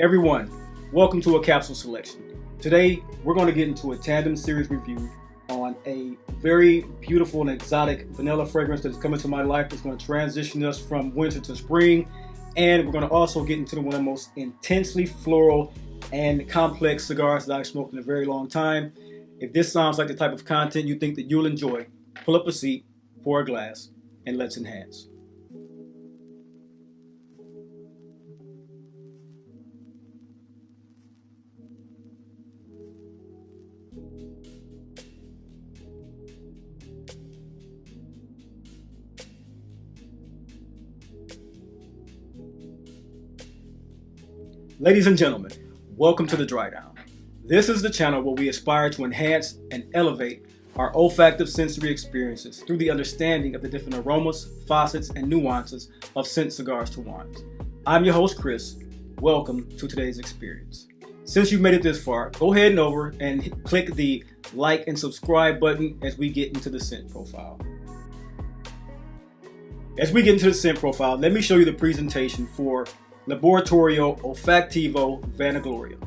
Everyone, welcome to a capsule selection. Today, we're going to get into a tandem series review on a very beautiful and exotic vanilla fragrance that has come into my life that's going to transition us from winter to spring. And we're going to also get into one of the most intensely floral and complex cigars that I've smoked in a very long time. If this sounds like the type of content you think that you'll enjoy, pull up a seat, pour a glass, and let's enhance. Ladies and gentlemen, welcome to the Dry Down. This is the channel where we aspire to enhance and elevate our olfactive sensory experiences through the understanding of the different aromas, facets, and nuances of scent cigars to wines. I'm your host, Chris. Welcome to today's experience. Since you've made it this far, go ahead and over and click the like and subscribe button as we get into the scent profile. As we get into the scent profile, let me show you the presentation for Laboratorio Olfattivo Vanagloria.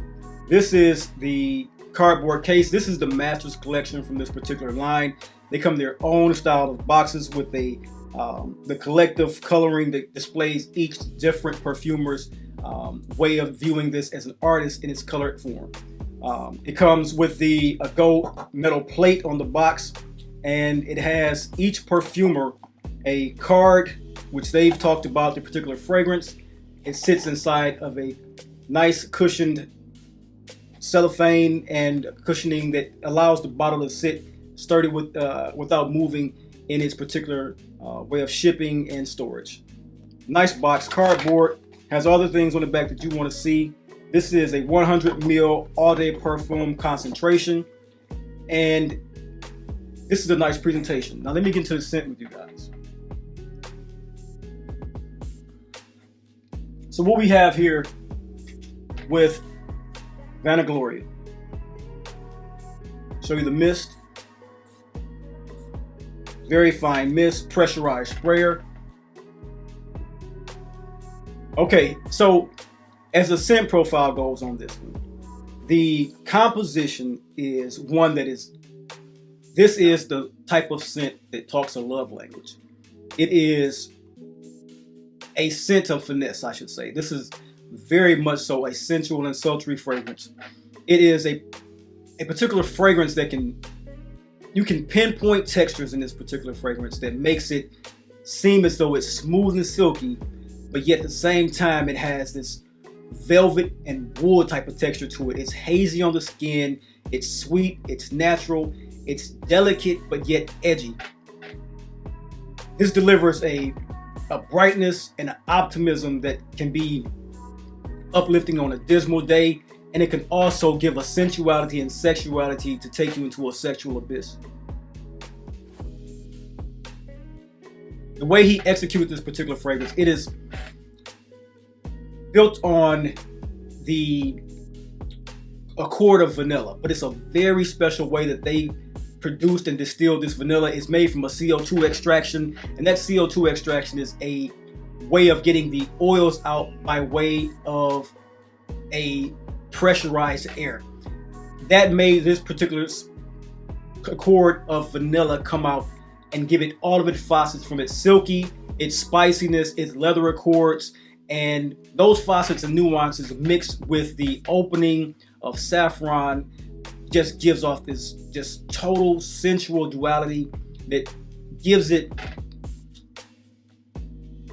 This is the cardboard case. This is the master's collection from this particular line. They come in their own style of boxes with the collective coloring that displays each different perfumer's way of viewing this as an artist in its colored form. It comes with a gold metal plate on the box, and it has each perfumer a card which they've talked about the particular fragrance. It sits inside of a nice cushioned cellophane and cushioning that allows the bottle to sit sturdy without moving in its particular way of shipping and storage. Nice box, cardboard, has all the things on the back that you want to see. This is a 100 ml all-day perfume concentration, and this is a nice presentation. Now let me get into the scent with you guys. So what we have here with Vanagloria, show you the mist, very fine mist, pressurized sprayer. Okay, so as the scent profile goes on this one, the composition is one that this is the type of scent that talks a love language. It is a scent of finesse, I should say. This is very much so a sensual and sultry fragrance. It is a particular fragrance that you can pinpoint textures in this particular fragrance that makes it seem as though it's smooth and silky, but yet at the same time it has this velvet and wool type of texture to it. It's hazy on the skin, it's sweet, it's natural, it's delicate, but yet edgy. This delivers a brightness and an optimism that can be uplifting on a dismal day, and it can also give a sensuality and sexuality to take you into a sexual abyss. The way he executed this particular fragrance, it is built on the accord of vanilla, but it's a very special way that they produced and distilled this vanilla. Is made from a CO2 extraction, and that CO2 extraction is a way of getting the oils out by way of a pressurized air. That made this particular accord of vanilla come out and give it all of its facets, from its silky, its spiciness, its leather accords, and those facets and nuances mixed with the opening of saffron just gives off this just total sensual duality that gives it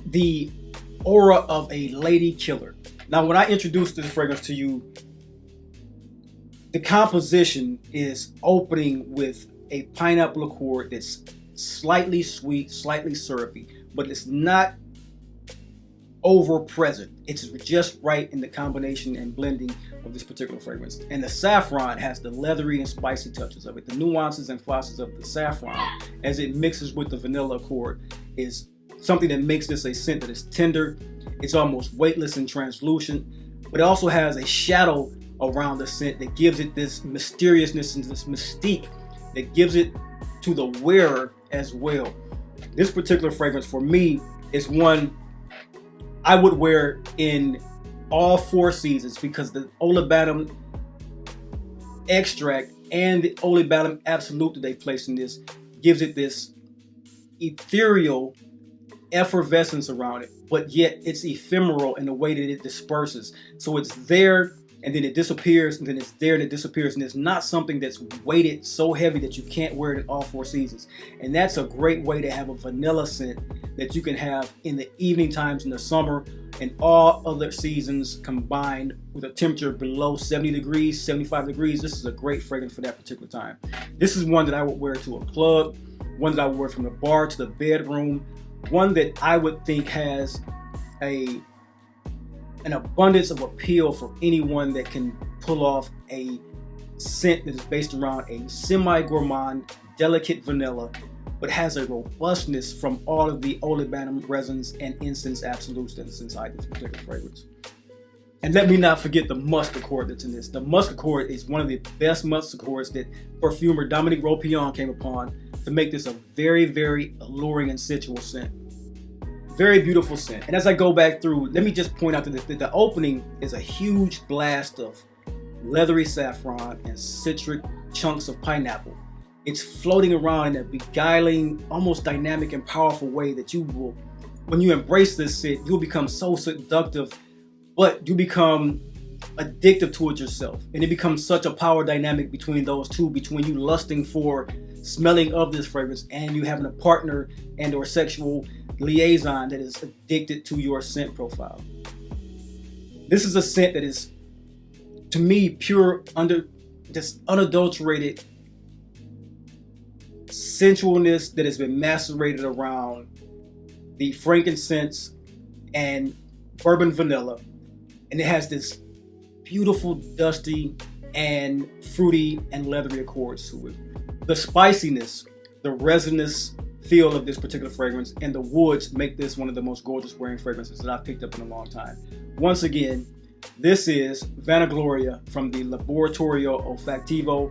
the aura of a lady killer. Now, when I introduced this fragrance to you, the composition is opening with a pineapple accord that's slightly sweet, slightly syrupy, but it's not over present. It's just right in the combination and blending of this particular fragrance. And the saffron has the leathery and spicy touches of it. The nuances and facets of the saffron as it mixes with the vanilla accord is something that makes this a scent that is tender. It's almost weightless and translucent, but it also has a shadow around the scent that gives it this mysteriousness and this mystique that gives it to the wearer as well. This particular fragrance for me is one I would wear in all 4 seasons, because the olibanum extract and the olibanum absolute that they place in this gives it this ethereal effervescence around it, but yet it's ephemeral in the way that it disperses. So it's there and then it disappears, and then it's there and it disappears, and it's not something that's weighted so heavy that you can't wear it in all 4 seasons. And that's a great way to have a vanilla scent that you can have in the evening times in the summer and all other seasons combined with a temperature below 70 degrees, 75 degrees. This is a great fragrance for that particular time. This is one that I would wear to a club, one that I would wear from the bar to the bedroom, one that I would think has an abundance of appeal for anyone that can pull off a scent that is based around a semi-gourmand, delicate vanilla, but has a robustness from all of the olibanum resins and incense absolutes that's inside this particular fragrance. And let me not forget the musk accord that's in this. The musk accord is one of the best musk accords that perfumer Dominique Ropillon came upon to make this a very, very alluring and sensual scent. Very beautiful scent. And as I go back through, let me just point out that the opening is a huge blast of leathery saffron and citric chunks of pineapple. It's floating around in a beguiling, almost dynamic and powerful way that you will, when you embrace this scent, you'll become so seductive, but you become addictive to it yourself. And it becomes such a power dynamic between those two, between you lusting for smelling of this fragrance and you having a partner and or sexual liaison that is addicted to your scent profile. This is a scent that is, to me, pure, just unadulterated sensualness that has been macerated around the frankincense and bourbon vanilla, and it has this beautiful, dusty, and fruity and leathery accords to it. The spiciness, the resinous feel of this particular fragrance, and the woods make this one of the most gorgeous wearing fragrances that I've picked up in a long time. Once again, this is Vanagloria from the Laboratorio Olfattivo.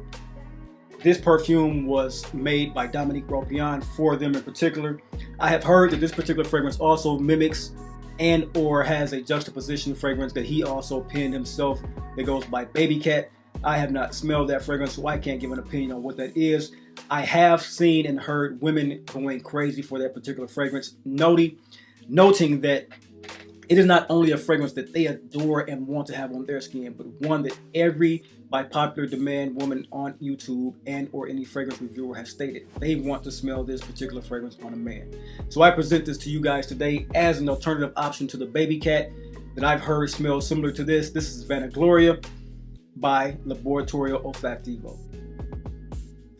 This perfume was made by Dominique Ropillon for them in particular. I have heard that this particular fragrance also mimics and or has a juxtaposition fragrance that he also penned himself that goes by Baby Cat. I have not smelled that fragrance, so I can't give an opinion on what that is. I have seen and heard women going crazy for that particular fragrance, noting that it is not only a fragrance that they adore and want to have on their skin, but one that every, by popular demand, woman on YouTube and or any fragrance reviewer has stated they want to smell this particular fragrance on a man. So I present this to you guys today as an alternative option to the Baby Cat that I've heard smells similar to this. This is Vanagloria by Laboratorio Olfattivo.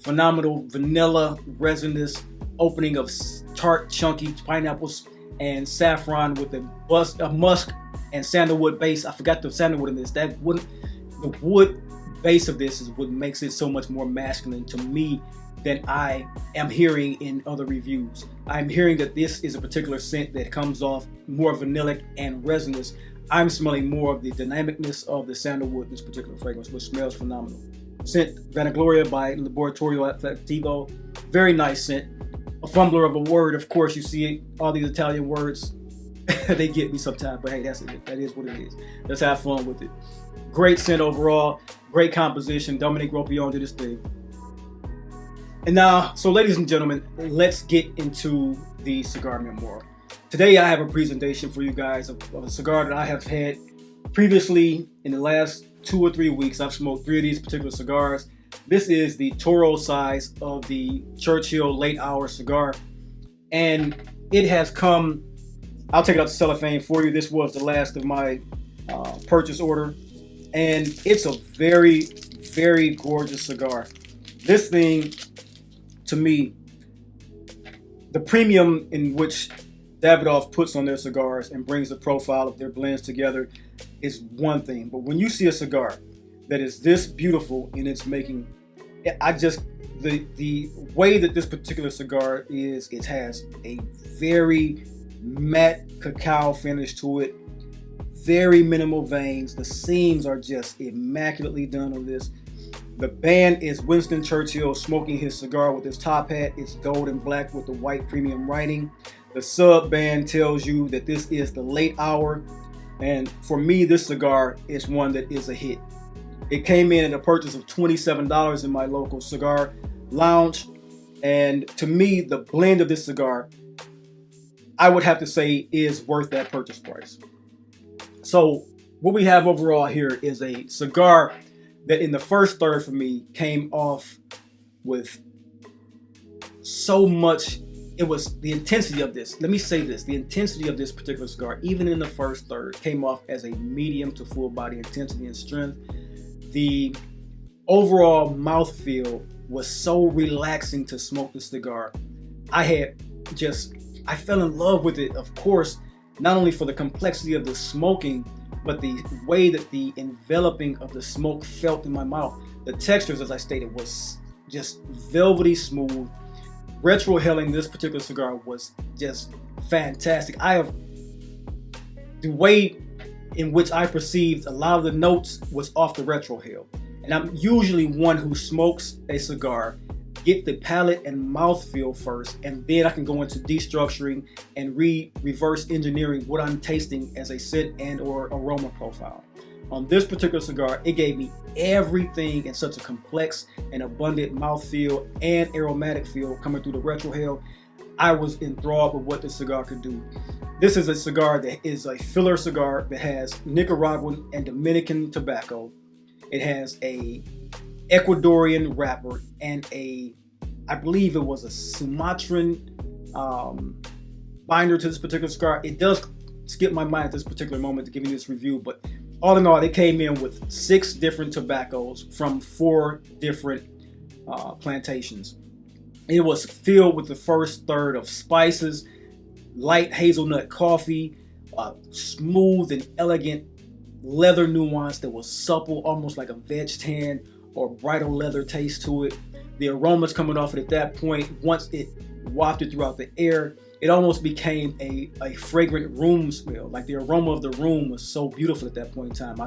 Phenomenal vanilla, resinous opening of tart, chunky pineapples and saffron with a musk and sandalwood base. I forgot the sandalwood in this. The wood base of this is what makes it so much more masculine to me than I am hearing in other reviews. I'm hearing that this is a particular scent that comes off more vanillic and resinous. I'm smelling more of the dynamicness of the sandalwood in this particular fragrance, which smells phenomenal. Scent Vanagloria by Laboratorio Olfattivo. Very nice scent. A fumbler of a word, of course. You see it, all these Italian words, they get me sometimes, but hey, that's it. That is what it is. Let's have fun with it. Great scent overall, great composition. Dominique Ropillon did his thing. And now, so ladies and gentlemen, let's get into the cigar memoir. Today I have a presentation for you guys of a cigar that I have had previously in the last 2 or 3 weeks. I've smoked 3 of these particular cigars. This is the Toro size of the Churchill late hour cigar. And it has come, I'll take it out the cellophane for you. This was the last of my purchase order. And it's a very, very gorgeous cigar. This thing, to me, the premium in which Davidoff puts on their cigars and brings the profile of their blends together is one thing. But when you see a cigar that is this beautiful in its making, the way that this particular cigar is, it has a very matte cacao finish to it, very minimal veins. The seams are just immaculately done on this. The band is Winston Churchill smoking his cigar with his top hat. It's gold and black with the white premium writing. The sub band tells you that this is the late hour And for me, this cigar is one that is a hit. It came in at a purchase of $27 in my local cigar lounge. And to me, the blend of this cigar, I would have to say, is worth that purchase price. So what we have overall here is a cigar that in the first third for me came off with so much. It was the intensity of this. Let me say this. The intensity of this particular cigar, even in the first third, came off as a medium to full body intensity and strength. The overall mouthfeel was so relaxing to smoke the cigar. I fell in love with it, of course, not only for the complexity of the smoking, but the way that the enveloping of the smoke felt in my mouth. The textures, as I stated, was just velvety smooth. Retrohaling this particular cigar was just fantastic. The way in which I perceived a lot of the notes was off the retrohale. And I'm usually one who smokes a cigar, get the palate and mouthfeel first, and then I can go into destructuring and reverse engineering what I'm tasting as a scent and or aroma profile. On this particular cigar, it gave me everything in such a complex and abundant mouthfeel and aromatic feel coming through the retrohale. I was enthralled with what this cigar could do. This is a cigar that is a filler cigar that has Nicaraguan and Dominican tobacco. It has a Ecuadorian wrapper and I believe it was a Sumatran binder to this particular cigar. It does skip my mind at this particular moment to give you this review, but all in all, it came in with 6 different tobaccos from 4 different plantations. It was filled with the first third of spices, light hazelnut coffee, smooth and elegant leather nuance that was supple, almost like a veg tan or bridal leather taste to it. The aromas coming off it at that point, once it wafted throughout the air, it almost became a fragrant room smell. Like the aroma of the room was so beautiful at that point in time.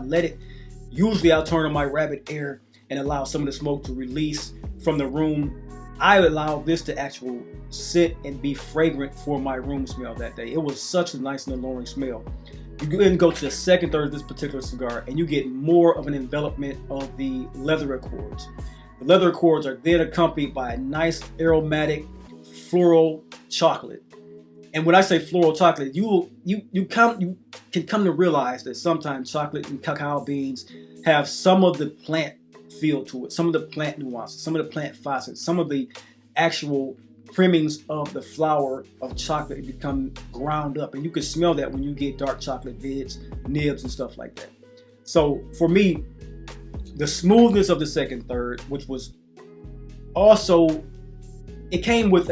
Usually I'll turn on my rabbit air and allow some of the smoke to release from the room. I allow this to actually sit and be fragrant for my room smell that day. It was such a nice and alluring smell. You then go to the second third of this particular cigar and you get more of an envelopment of the leather accords. The leather accords are then accompanied by a nice aromatic floral chocolate. And when I say floral chocolate, you can come to realize that sometimes chocolate and cacao beans have some of the plant feel to it, some of the plant nuances, some of the plant facets, some of the actual trimmings of the flower of chocolate become ground up. And you can smell that when you get dark chocolate nibs and stuff like that. So for me, the smoothness of the second third, which was also, it came with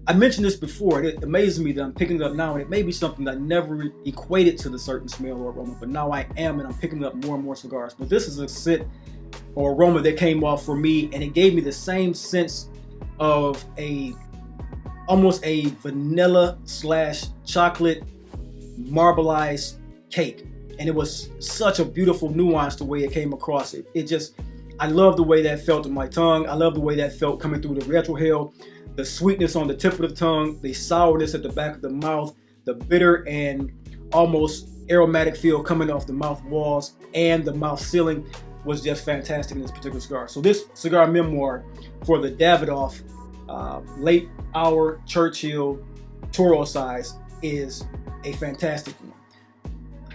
I mentioned this before, and it amazes me that I'm picking it up now, and it may be something that I never equated to the certain smell or aroma, but now I am, and I'm picking up more and more cigars. But this is a scent or aroma that came off for me, and it gave me the same sense of almost a vanilla / chocolate marbleized cake. And it was such a beautiful nuance the way it came across. I love the way that felt in my tongue. I love the way that felt coming through the retrohale. The sweetness on the tip of the tongue, the sourness at the back of the mouth, the bitter and almost aromatic feel coming off the mouth walls and the mouth ceiling was just fantastic in this particular cigar. So this cigar memoir for the Davidoff late hour Churchill Toro size is a fantastic one.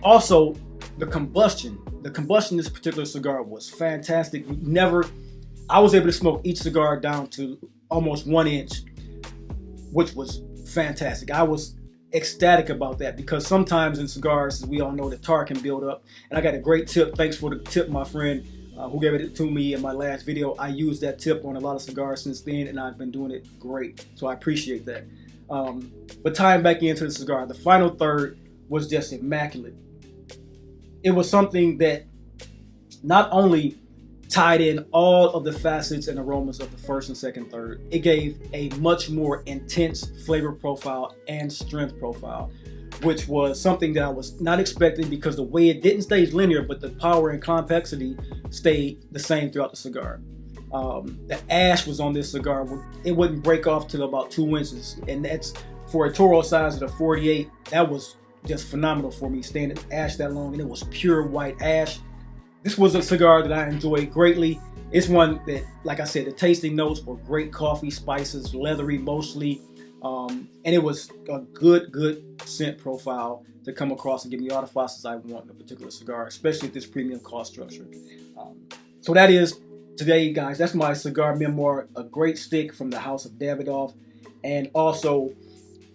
Also, the combustion in this particular cigar was fantastic. I was able to smoke each cigar down to almost 1 inch, which was fantastic. I was ecstatic about that because sometimes in cigars, as we all know, the tar can build up. And I got a great tip. Thanks for the tip, my friend, who gave it to me in my last video. I used that tip on a lot of cigars since then, and I've been doing it great. So I appreciate that. But tying back into the cigar, the final third was just immaculate. It was something that not only tied in all of the facets and aromas of the first and second third, it gave a much more intense flavor profile and strength profile, which was something that I was not expecting because the way it didn't stay linear, but the power and complexity stayed the same throughout the cigar. The ash was on this cigar. It wouldn't break off till about 2 inches, and that's for a Toro size of a 48. That was just phenomenal for me, staying in ash that long, and it was pure white ash. This was a cigar that I enjoyed greatly. It's one that, like I said, the tasting notes were great coffee, spices, leathery mostly, and it was a good scent profile to come across and give me all the facets I want in a particular cigar, especially at this premium cost structure. So that is today, guys. That's my cigar memoir, a great stick from the house of Davidoff, and also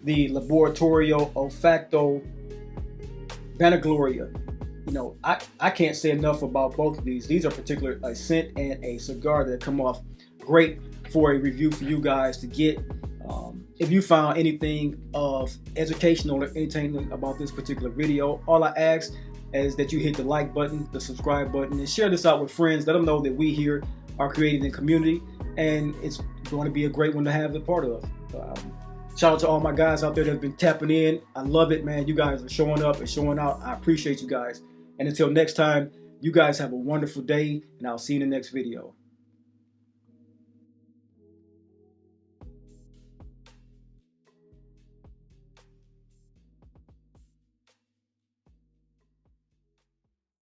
the Laboratorio Olfattivo Vanagloria. You know, I can't say enough about both of these. These are particular a scent and a cigar that come off great for a review for you guys to get. If you found anything of educational or entertaining about this particular video, all I ask is that you hit the like button, the subscribe button, and share this out with friends. Let them know that we here are creating a community, and it's going to be a great one to have a part of. Shout out to all my guys out there that have been tapping in. I love it, man. You guys are showing up and showing out. I appreciate you guys. And until next time, you guys have a wonderful day, and I'll see you in the next video.